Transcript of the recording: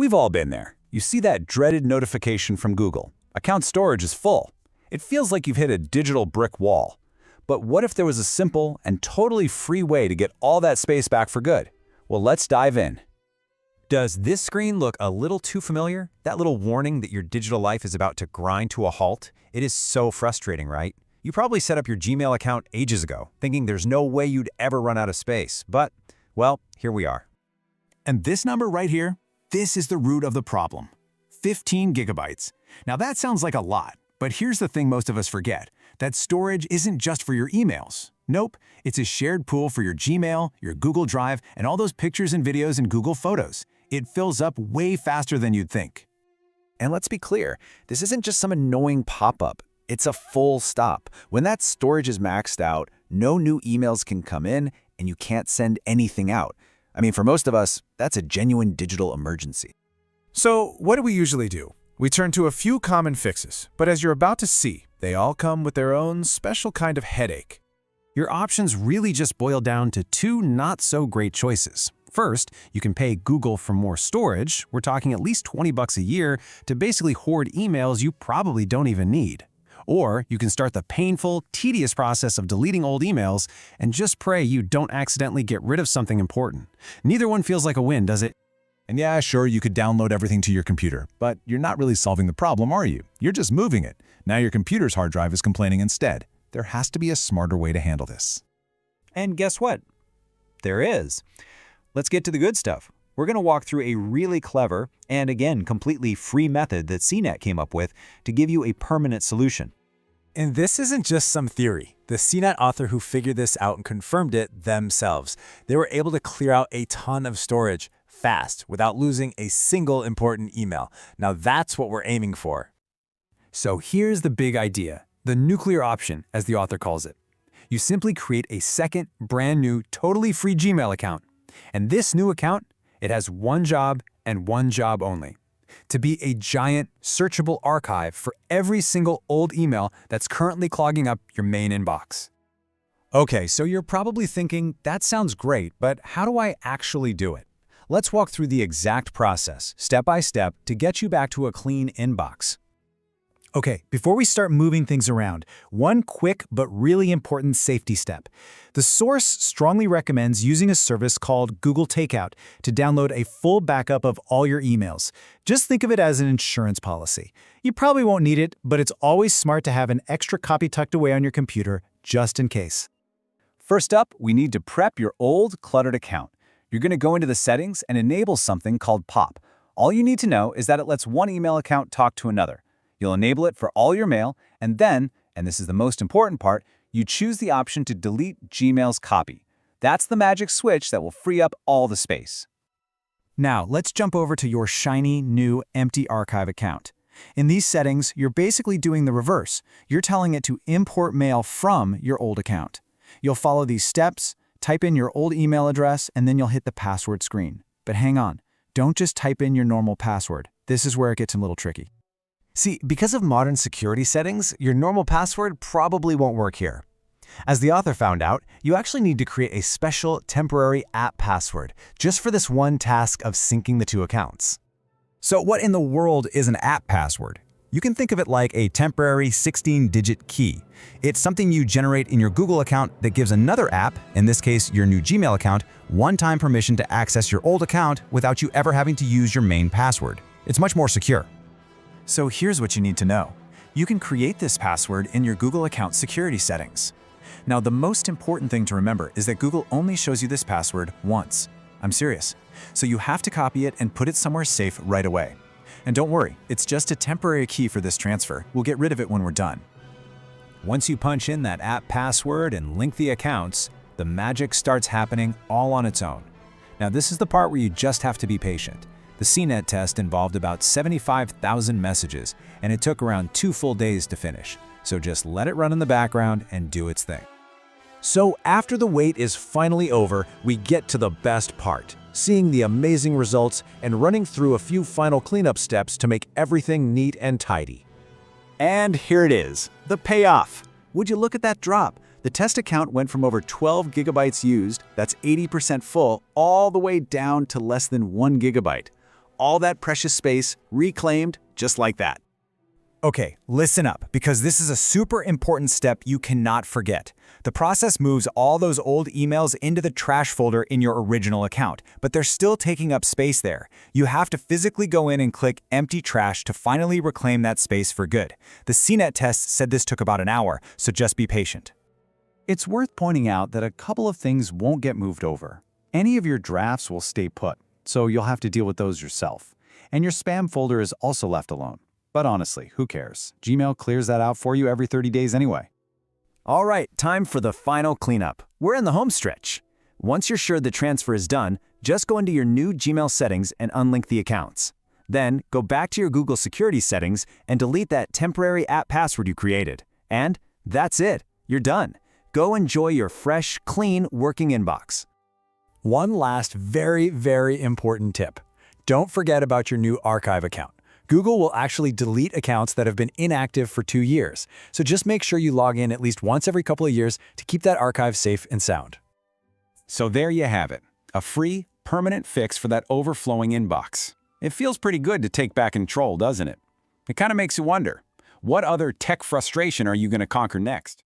We've all been there. You see that dreaded notification from Google. Account storage is full. It feels like you've hit a digital brick wall. But what if there was a simple and totally free way to get all that space back for good? Well, let's dive in. Does this screen look a little too familiar? That little warning that your digital life is about to grind to a halt? It is so frustrating, right? You probably set up your Gmail account ages ago, thinking there's no way you'd ever run out of space. But, well, here we are. And this number right here, this is the root of the problem. 15 gigabytes. Now that sounds like a lot, but here's the thing most of us forget. That storage isn't just for your emails. Nope, it's a shared pool for your Gmail, your Google Drive, and all those pictures and videos in Google Photos. It fills up way faster than you'd think. And let's be clear, this isn't just some annoying pop-up. It's a full stop. When that storage is maxed out, no new emails can come in, and you can't send anything out. I mean, for most of us, that's a genuine digital emergency. So what do we usually do? We turn to a few common fixes, but as you're about to see, they all come with their own special kind of headache. Your options really just boil down to two not-so-great choices. First, you can pay Google for more storage. We're talking at least $20 a year to basically hoard emails you probably don't even need. Or you can start the painful, tedious process of deleting old emails and just pray you don't accidentally get rid of something important. Neither one feels like a win, does it? And yeah, sure, you could download everything to your computer, but you're not really solving the problem, are you? You're just moving it. Now your computer's hard drive is complaining instead. There has to be a smarter way to handle this. And guess what? There is. Let's get to the good stuff. We're going to walk through a really clever and, again, completely free method that CNET came up with to give you a permanent solution. And this isn't just some theory. The CNET author who figured this out and confirmed it themselves. They were able to clear out a ton of storage fast without losing a single important email. Now that's what we're aiming for. So here's the big idea, the nuclear option, as the author calls it. You simply create a second, brand new, totally free Gmail account. And this new account, it has one job and one job only: to be a giant, searchable archive for every single old email that's currently clogging up your main inbox. Okay, so you're probably thinking, that sounds great, but how do I actually do it? Let's walk through the exact process, step by step, to get you back to a clean inbox. Okay, before we start moving things around, one quick but really important safety step. The source strongly recommends using a service called Google Takeout to download a full backup of all your emails. Just think of it as an insurance policy. You probably won't need it, but it's always smart to have an extra copy tucked away on your computer, just in case. First up, we need to prep your old, cluttered account. You're going to go into the settings and enable something called POP. All you need to know is that it lets one email account talk to another. You'll enable it for all your mail, and then, and this is the most important part, you choose the option to delete Gmail's copy. That's the magic switch that will free up all the space. Now, let's jump over to your shiny, new, empty archive account. In these settings, you're basically doing the reverse. You're telling it to import mail from your old account. You'll follow these steps, type in your old email address, and then you'll hit the password screen. But hang on, don't just type in your normal password. This is where it gets a little tricky. See, because of modern security settings, your normal password probably won't work here. As the author found out, you actually need to create a special temporary app password just for this one task of syncing the two accounts. So what in the world is an app password? You can think of it like a temporary 16-digit key. It's something you generate in your Google account that gives another app, in this case your new Gmail account, one-time permission to access your old account without you ever having to use your main password. It's much more secure. So here's what you need to know. You can create this password in your Google account security settings. Now, the most important thing to remember is that Google only shows you this password once. I'm serious. So you have to copy it and put it somewhere safe right away. And don't worry, it's just a temporary key for this transfer. We'll get rid of it when we're done. Once you punch in that app password and link the accounts, the magic starts happening all on its own. Now, this is the part where you just have to be patient. The CNET test involved about 75,000 messages, and it took around 2 full days to finish. So just let it run in the background and do its thing. So after the wait is finally over, we get to the best part, seeing the amazing results and running through a few final cleanup steps to make everything neat and tidy. And here it is, the payoff. Would you look at that drop? The test account went from over 12 gigabytes used, that's 80% full, all the way down to less than 1 gigabyte. all that precious space reclaimed just like that. Okay, listen up, because this is a super important step you cannot forget. The process moves all those old emails into the trash folder in your original account, but they're still taking up space there. You have to physically go in and click Empty Trash to finally reclaim that space for good. The CNET test said this took about an hour, so just be patient. It's worth pointing out that a couple of things won't get moved over. Any of your drafts will stay put, so you'll have to deal with those yourself. And your spam folder is also left alone. But honestly, who cares? Gmail clears that out for you every 30 days anyway. All right, time for the final cleanup. We're in the home stretch. Once you're sure the transfer is done, just go into your new Gmail settings and unlink the accounts. Then, go back to your Google security settings and delete that temporary app password you created. And that's it. You're done. Go enjoy your fresh, clean, working inbox. One last very, very important tip. Don't forget about your new archive account. Google will actually delete accounts that have been inactive for 2 years, so just make sure you log in at least once every couple of years to keep that archive safe and sound. So there you have it, a free, permanent fix for that overflowing inbox. It feels pretty good to take back control, doesn't it? It kind of makes you wonder, what other tech frustration are you going to conquer next?